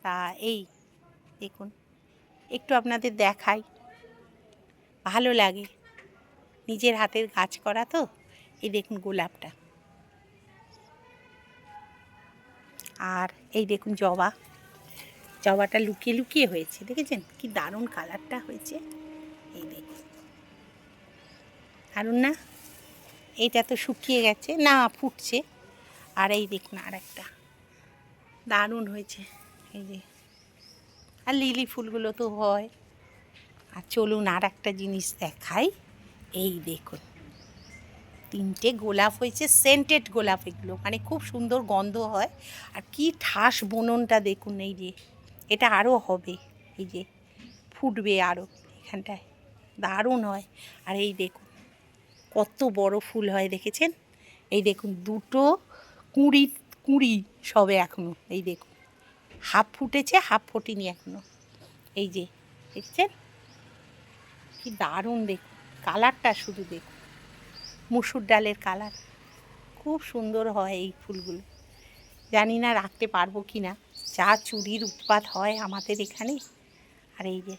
তা এই দেখুন, একটু আপনাদের দেখাই, ভালো লাগে, নিজের হাতের কাজ করা তো। এই দেখুন গোলাপটা, আর এই দেখুন জবাটা লুকিয়ে লুকিয়ে হয়েছে, দেখেছেন কি দারুণ কালারটা হয়েছে। এই দেখুন, দারুণ না? এইটা তো শুকিয়ে গেছে, না ফুটছে। আর এই দেখুন আর একটা দারুণ হয়েছে, এই যে। আর লিলি ফুলগুলো তো হয়। আর চলুন আর একটা জিনিস দেখাই, এই দেখুন 3টে গোলাপ হয়েছে, সেন্টেড গোলাপ এগুলো, মানে খুব সুন্দর গন্ধ হয়। আর কি ঠাস বুননটা দেখুন, এই যে এটা আরও হবে, এই যে ফুটবে আরও এখানটায়, দারুণ হয়। আর এই দেখুন কত বড় ফুল হয়, দেখেছেন? এই দেখুন দুটো কুঁড়ি সবে এখনো, এই দেখুন হাফ ফুটেছে, হাফ ফোটেনি এখনো। এই যে দেখছেন কি দারুণ, দেখুন কালারটা শুধু দেখুন, মুসুর ডালের কালার, খুব সুন্দর হয় এই ফুলগুলো। জানি না রাখতে পারবো কি না, যা চুরির উৎপাত হয় আমাদের এখানে। আর এই যে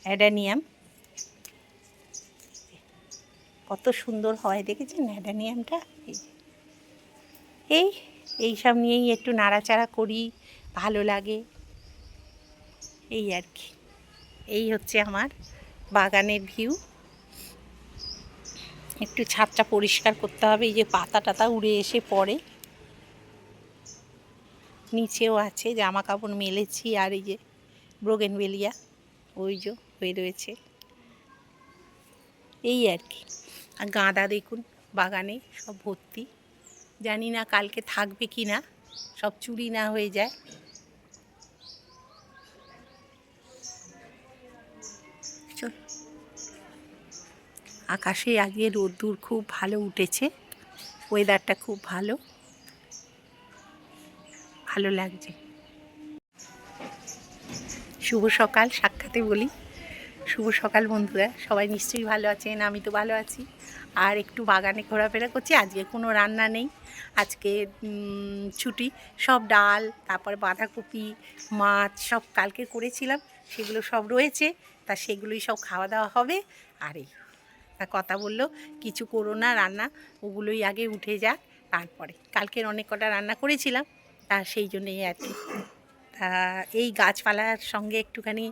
অ্যাডেনিয়াম, কত সুন্দর হয় দেখেছেন অ্যাডেনিয়ামটা। এই সব নিয়েই একটু নাড়াচাড়া করি, ভালো লাগে, এই আর কি। এই হচ্ছে আমার বাগানের ভিউ। একটু ছাদটা পরিষ্কার করতে হবে, এই যে পাতা টাতা উড়ে এসে পড়ে, নিচেও আছে জামা কাপড় মেলেছি। আর এই যে ব্রোগেনভেলিয়া ওই যে হয়ে রয়েছে, এই আর কি। আর গাঁদা দেখুন বাগানে সব ভর্তি, জানি না কালকে থাকবে কি না, সব চুরি না হয়ে যায়। চল, আকাশে আজকে রোদ্দুর খুব ভালো উঠেছে, ওয়েদারটা খুব ভালো, ভালো লাগছে। শুভ সকাল, সাক্ষাতে বলি শুভ সকাল বন্ধুরা, সবাই নিশ্চয়ই ভালো আছেন, আমি তো ভালো আছি। আর একটু বাগানে ঘোরাফেরা করছি, আজকে কোনো রান্না নেই, আজকে ছুটি। সব ডাল, তারপর বাঁধাকপি, মাছ সব কালকে করেছিলাম, সেগুলো সব রয়েছে, তা সেগুলোই সব খাওয়া দাওয়া হবে। আর এই তা কথা বললো কিছু করো না রান্না, ওগুলোই আগে উঠে যাক, তারপরে কালকের অনেক কটা রান্না করেছিলাম, তা সেই জন্যই আর কি। তা এই গাছপালার সঙ্গে একটুখানি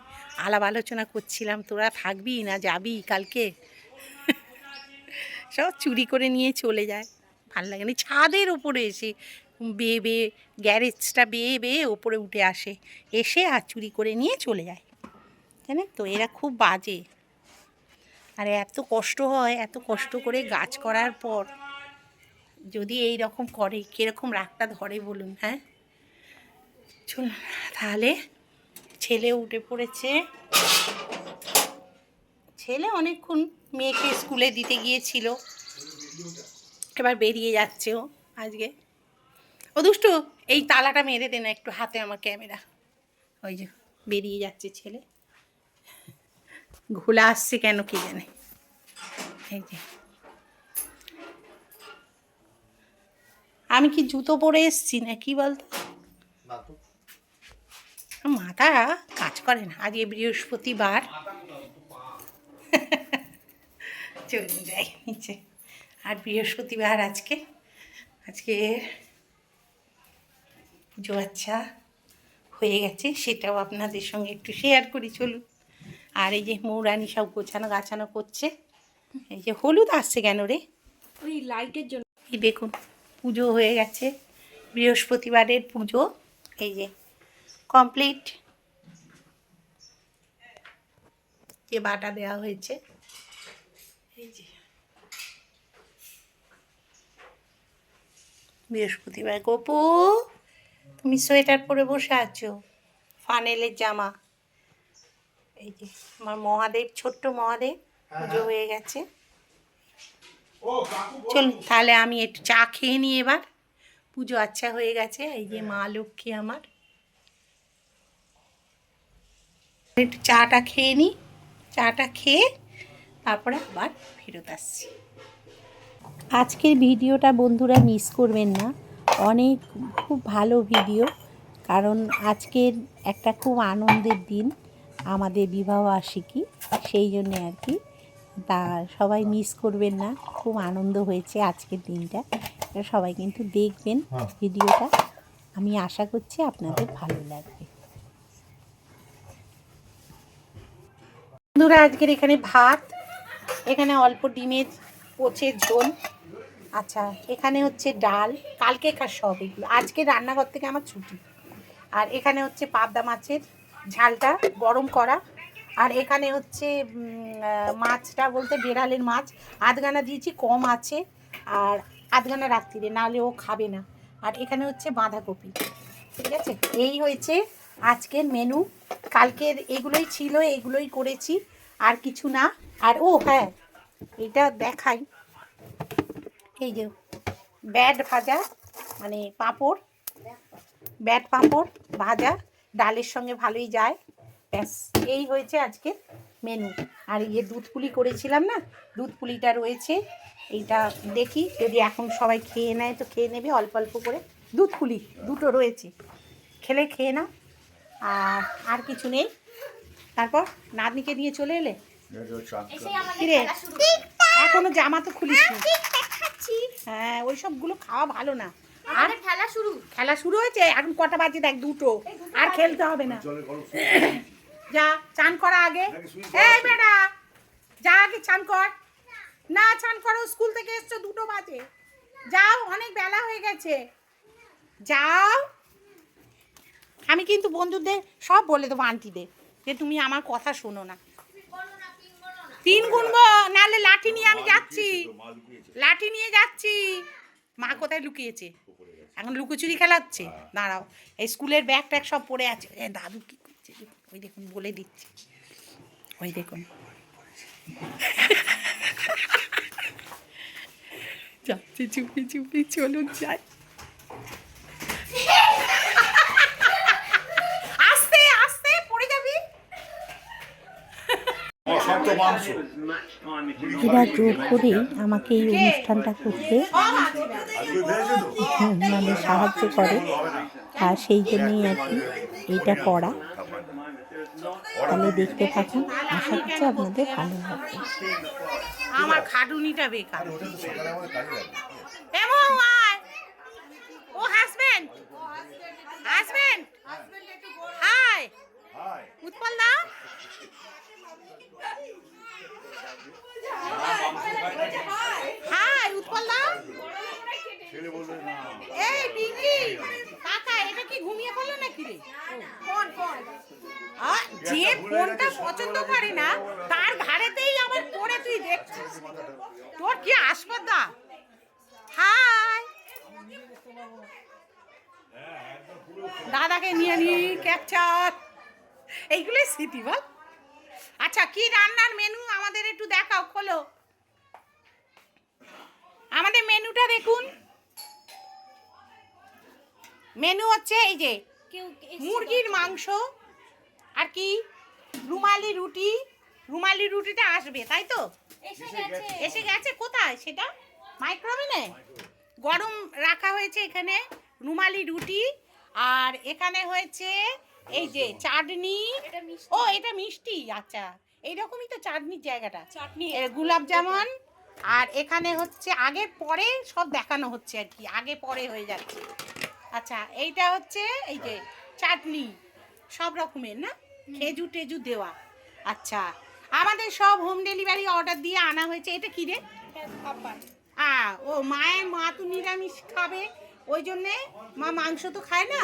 আলাপ আলোচনা করছিলাম, তোরা থাকবি না যাবি কালকে? সব চুরি করে নিয়ে চলে যায়, ভাল লাগে না। ছাদের ওপরে এসে বেয়ে বেয়ে, গ্যারেজটা বেয়ে বেয়ে ওপরে উঠে আসে, এসে আর চুরি করে নিয়ে চলে যায়, জানেন তো এরা খুব বাজে। আর এত কষ্ট হয়, এত কষ্ট করে গাছ করার পর যদি এই রকম করে, কীরকম রাগটা ধরে বলুন? হ্যাঁ, চলুন তাহলে। ছেলে উঠে পড়েছে, ছেলে অনেকক্ষণ মেয়েকে স্কুলে দিতে গিয়েছিল, এবার বেরিয়ে যাচ্ছে ও আজকে। ও দুষ্টু, এই তালাটা মেরে দে না একটু হাতে, আমার ক্যামেরা। ওই যে বেরিয়ে যাচ্ছে ছেলে, ঘোলা আসছে কেন কে জানে। এই যে আমি কি জুতো পরে এসছি না কি বলতো, মাথা কাজ করে না, আজকে বৃহস্পতিবার। চলে যাই নিচে। আর বৃহস্পতিবার আজকে, আজকে পুজো আচ্ছা হয়ে গেছে, সেটাও আপনাদের সঙ্গে একটু শেয়ার করি, চলুন। আর এই যে মৌরানি সব গোছানো গাছানো করছে। এই যে হলুদ আসছে কেন রে? ওই লাইটের জন্য। এই দেখুন পুজো হয়ে গেছে, বৃহস্পতিবারের পুজো এই যে কমপ্লিট, যে বাটা দেওয়া হয়েছে। এই যে বৃহস্পতিবার, গপু তুমি সোয়েটার পরে বসে আছো, ফানেলের জামা। এই যে আমার মহাদেব, ছোট্ট মহাদেব পুজো হয়ে গেছে। চলুন তাহলে আমি একটু চা খেয়ে নিই এবার, পুজো আচ্ছা হয়ে গেছে। এই যে মা লক্ষ্মী আমার, একটু চাটা খেয়ে নিই, চাটা খেয়ে তারপরে আবার ফেরত আসছি। আজকের ভিডিওটা বন্ধুরা মিস করবেন না, অনেক খুব ভালো ভিডিও, কারণ আজকের একটা খুব আনন্দের দিন, আমাদের বিবাহবার্ষিকী, সেই জন্যে আর কি। তা সবাই মিস করবেন না, খুব আনন্দ হয়েছে আজকের দিনটা। সবাই কিন্তু দেখবেন ভিডিওটা, আমি আশা করছি আপনাদের ভালো লাগবে। বন্ধুরা, আজকের এখানে ভাত, এখানে অল্প ডিমের পোচের ঝোল, আচ্ছা এখানে হচ্ছে ডাল, কালকে সব এগুলো, আজকে রান্নাঘর থেকে আমার ছুটি। আর এখানে হচ্ছে পাবদা মাছের ঝালটা গরম করা, আর এখানে হচ্ছে মাছটা বলতে বেড়ালের মাছ আধখানা দিয়েছি, কম আছে, আর আধখানা রাত্রিরে, নাহলে ও খাবে না। আর এখানে হচ্ছে বাঁধাকপি, ঠিক আছে। এই হয়েছে আজকের মেনু। কালকের এগুলোই ছিল, এগুলোই করেছি, আর কিছু না। আর ও হ্যাঁ, এটা দেখাই, এই যে ব্যাট ভাজা, মানে পাঁপড়, ব্যাট পাঁপড় ভাজা ডালের সঙ্গে ভালোই যায়, ব্যাস এই হয়েছে আজকের মেনু। আর এই যে দুধ পুলি করেছিলাম না, দুধ পুলিটা রয়েছে, এইটা দেখি যদি এখন সবাই খেয়ে নেয় তো খেয়ে নেবে, অল্প অল্প করে। দুধ পুলি দুটো রয়েছে, খেলে খেয়ে না। আর কিছু নেই। তারপর নাতনিকে নিয়ে চলে এলে, কিরে এখনো জামা তো খুলিস না? হ্যাঁ, ওই সবগুলো খাওয়া ভালো না। আর খেলা শুরু হয়েছে, এখন কটা বাজে দেখ, 2টো, আর খেলতে হবে না। যা চান করা আগে, এই বেটা যা আগে চান কর। না চান করো, স্কুল থেকে এসছো, 2টো বাজে, যাও, অনেক বেলা হয়ে গেছে, যাও। আমি কিন্তু বন্ধুদের সব বলে দেবো, আন্টিদের, যে তুমি আমার কথা শোনো না। 3 গুনবো, নাহলে লাঠি নিয়ে আমি যাচ্ছি, লাঠি নিয়ে যাচ্ছি। মা কোথায় লুকিয়েছে? এখন লুকোচুরি খেলা হচ্ছে, দাঁড়াও। এই স্কুলের ব্যাগ ট্যাগ সব পড়ে আছে। দাদু কি করছে, ওই দেখুন, বলে দিচ্ছি, ওই দেখুন যাচ্ছে, চুপি চুপি, চলুন যাই। আস্তে আস্তে পড়ে যাবি। এরা জোর করে আমাকে এই অনুষ্ঠানটা করতে মানে সাহায্য করে, আর সেই জন্যই আর কি এইটা করা। তাহলে দেখতে থাকুন, আশা করছি আপনাদের ভালো লাগবে। আমার খাটুনিটা বেকার। ও হাজবেন্ড, হাজবেন্ড, হাই উৎপল দা, হাই উৎপল দা। এই বিবি কাকা, এটা কি ঘুমিয়ে পড়লো নাকি রে? যে ফোনটা পছন্দ করে না তার ঘাড়েতেই আবার পড়ে তুই দেখছিস, তোর কি আসপদা। হাই, দাদাকে নিয়ে নি ক্যাপচার, এইগুলোই স্মৃতি বল। আচ্ছা, কি রান্নার মেনু আমাদের একটু দেখাও, খোলো আমাদের মেনুটা দেখুন। মেনু হচ্ছে এই যে মুরগির মাংস, আর কি রুমালি রুটি। রুমালি রুটিটা আসবে, তাই তো? এসে গেছে। কোথায় সেটা? মাইক্রোওভেনে গরম রাখা হয়েছে। এখানে রুমালি রুটি, আর এখানে হয়েছে এই যে চাটনি। ও এটা মিষ্টি, আচ্ছা এইরকমই তো চাটনির জায়গাটা, চাটনি, গোলাপ জামুন। আর এখানে হচ্ছে আগে পরে সব দেখানো হচ্ছে আর কি, আগে পরে হয়ে যাচ্ছে। আচ্ছা, এইটা হচ্ছে এই যে চাটনি, সব রকমের না, খেজুর টেজুর দেওয়া। আচ্ছা, আমাদের সব হোম ডেলিভারি অর্ডার দিয়ে আনা হয়েছে। এটা কি রে? ও মায়ের, মা তো নিরামিষ খাবে, ওই জন্যে মা মাংস তো খায় না,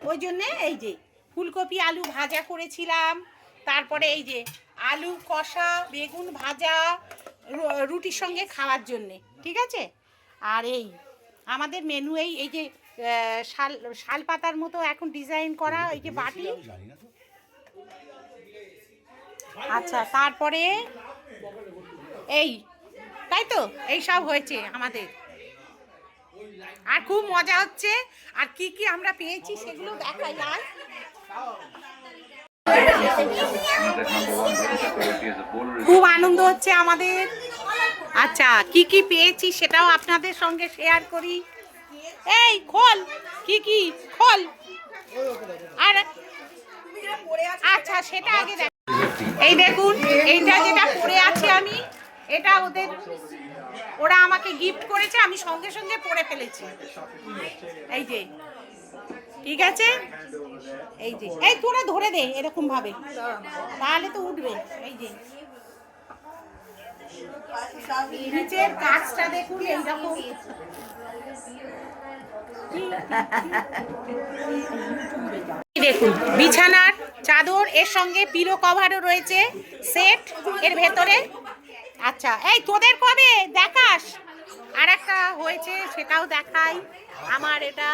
ওই জন্যে এই যে ফুলকপি আলু ভাজা করেছিলাম। তারপরে এই যে আলু কষা, বেগুন ভাজা, রুটির সঙ্গে খাওয়ার জন্যে, ঠিক আছে। আর এই আমাদের মেনু এই যে শাল পাতার মতো এখন ডিজাইন করা এই যে বাটি। আচ্ছা, তারপরে এই, তাই তো, এই সব হয়েছে আমাদের, আর খুব মজা হচ্ছে। আর কি কি আমরা পেয়েছি সেগুলো দেখাই। আর খুব আনন্দ হচ্ছে আমাদের। আচ্ছা, কি কি পেয়েছি সেটাও আপনাদের সঙ্গে শেয়ার করি। এই খোল, কি কি খোল। আর আচ্ছা সেটা আগে দেখ। এই দেখুন এইটা যেটা পরে আছি আমি, এটা ওরা আমাকে গিফট করেছে, আমি সঙ্গে সঙ্গে পরে ফেলেছি। এই যে ঠিক আছে, এই যে এই তোরা ধরে দে এরকম ভাবে, তাহলে তো উঠবে। এই যে নিচের কাজটা দেখুন এইরকম, দেখুন বিছানার চাদর, এর সঙ্গে পিলো কভারও রয়েছে সেট এর ভেতরে। আচ্ছা এই তোদের কবে দেখাস, আর একটা হয়েছে সেটাও দেখাই। আমার এটা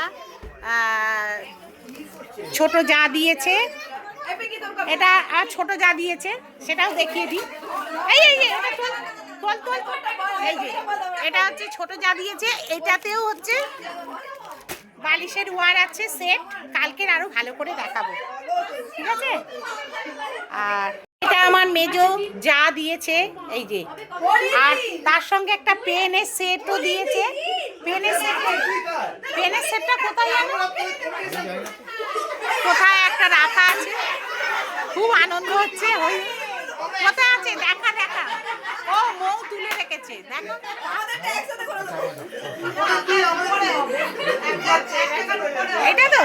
ছোট যা দিয়েছে, এটা আর ছোট যা দিয়েছে সেটাও দেখিয়ে দিই। এই এই এটা তোল তোল তোল, এই যে এটা হচ্ছে ছোট যা দিয়েছে, এটাতেও হচ্ছে বালিশের ওয়ার আছে সেট, কালকের আরো ভালো করে দেখাবো, ঠিক আছে। আর এটা আমার মেজো যা দিয়েছে, এই যে, আর তার সঙ্গে একটা পেনের সেটও দিয়েছে। পেনের সেটটা কোথায় জানো, কোথায় একটা রাখা আছে, খুব আনন্দ হচ্ছে। ওই কোথায় আছে দেখা দেখা, ও মৌ তুলে রেখেছে দেখো। এইটা তো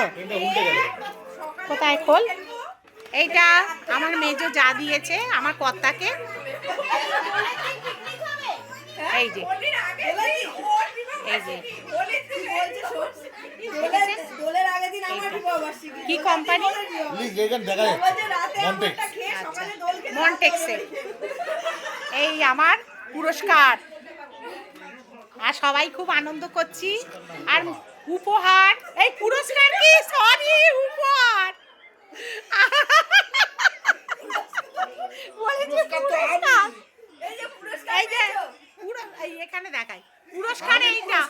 কোথায় খোল, এইটা আমার মেজো যা দিয়েছে আমার কর্তাকে। এই যে এই যে কি কোম্পানি, মন্টেক্সের। এই আমার পুরস্কার, আর সবাই খুব আনন্দ করছি। আর উপহার, এই পুরস্কার কি, সরি উপহার এই যে এখানে দেখাই পুরস্কার, এইটা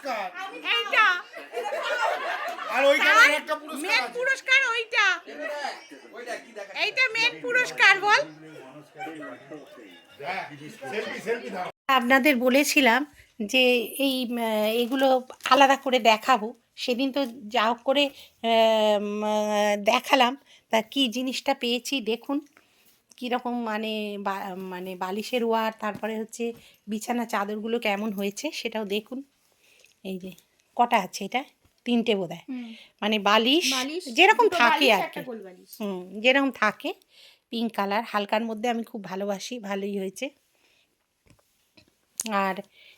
এইটা আর ওইখানে একটা পুরস্কার, মেন পুরস্কার ওইটা, এইটা মেন পুরস্কার বল। আপনাদের বলেছিলাম যে এগুলো আলাদা করে দেখাবো, সেদিন তো যা হোক করে দেখালাম। তা কি জিনিসটা পেয়েছি দেখুন, কীরকম মানে বালিশের ওয়ার, তারপরে হচ্ছে বিছানা চাদরগুলো কেমন হয়েছে সেটাও দেখুন। এই যে কটা আছে, এটা 3টে বোধহয়, মানে বালিশ যেরকম থাকে আর কি, যেরকম থাকে, পিঙ্ক কালার হালকার মধ্যে, আমি খুব ভালোবাসি, ভালোই হয়েছে। আর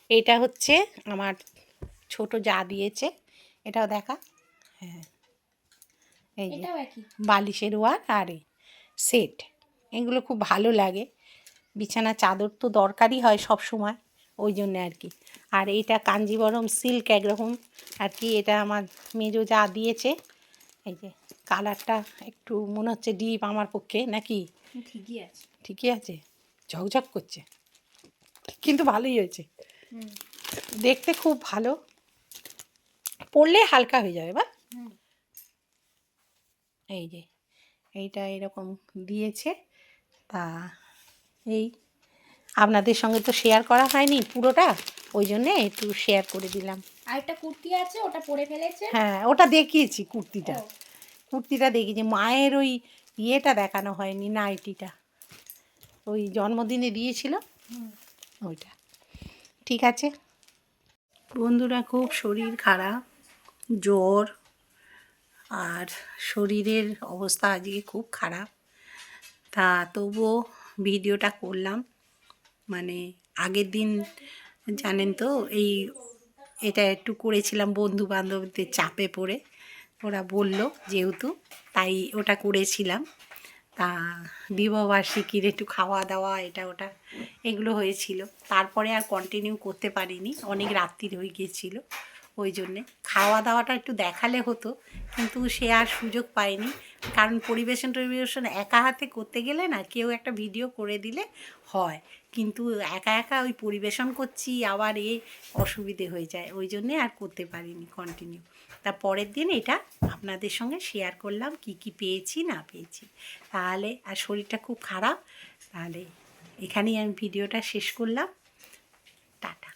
এটা হচ্ছে আমার ছোট যা দিয়েছে, এটাও দেখা। হ্যাঁ এই যে বালিশের ওয়ার আর সেট, এগুলো খুব ভালো লাগে। বিছানা চাদর তো দরকারই হয় সব সময়, ওই জন্যে আর কি। আর এইটা কাঞ্জিবরম সিল্ক একরকম আর কি, এটা আমার মেজো যা দিয়েছে। এই যে কালারটা একটু মনে হচ্ছে ডিপ আমার পক্ষে, নাকি ঠিকই আছে, ঠিকই আছে, ঝকঝক করছে, কিন্তু ভালোই হয়েছে, দেখতে খুব ভালো, পরলে হালকা হয়ে যাবে বা। এই যে এইটা এরকম দিয়েছে, তা এই আপনাদের সঙ্গে তো শেয়ার করা হয়নি পুরোটা, ওই জন্যে একটু শেয়ার করে দিলাম। আর একটা কুর্তি আছে, ওটা পরে ফেলেছে। হ্যাঁ ওটা দেখিয়েছি, কুর্তিটা দেখিয়েছি, মায়ের ওই ইয়েটা দেখানো হয়নি, নাইটিটা ওই জন্মদিনে দিয়েছিল ওইটা। ঠিক আছে বন্ধুরা, খুব শরীর খারাপ, জ্বর, আর শরীরের অবস্থা আজকে খুব খারাপ। তা তবুও ভিডিওটা করলাম, মানে আগের দিন জানেন তো এটা একটু করেছিলাম বন্ধু বান্ধবদের চাপে পড়ে, ওরা বলল যেহেতু, তাই ওটা করেছিলাম। তা বিবাহবার্ষিকীর একটু খাওয়া দাওয়া এটা ওটা এগুলো হয়েছিল, তারপরে আর কন্টিনিউ করতে পারিনি, অনেক রাত্রির হয়ে গিয়েছিলো, ওই জন্যে খাওয়া দাওয়াটা একটু দেখালে হতো, কিন্তু সে আর সুযোগ পাইনি। কারণ পরিবেশন একা হাতে করতে গেলে না, কেউ একটা ভিডিও করে দিলে হয়, কিন্তু একা একা ওই পরিবেশন করছি, আবার অসুবিধে হয়ে যায়, ওই জন্যে আর করতে পারিনি কন্টিনিউ। তা পরের দিন এটা আপনাদের সঙ্গে শেয়ার করলাম কি কি পেয়েছি না পেয়েছি। তাহলে আর শরীরটা খুব খারাপ, তাহলে এখানেই আমি ভিডিওটা শেষ করলাম, টাটা।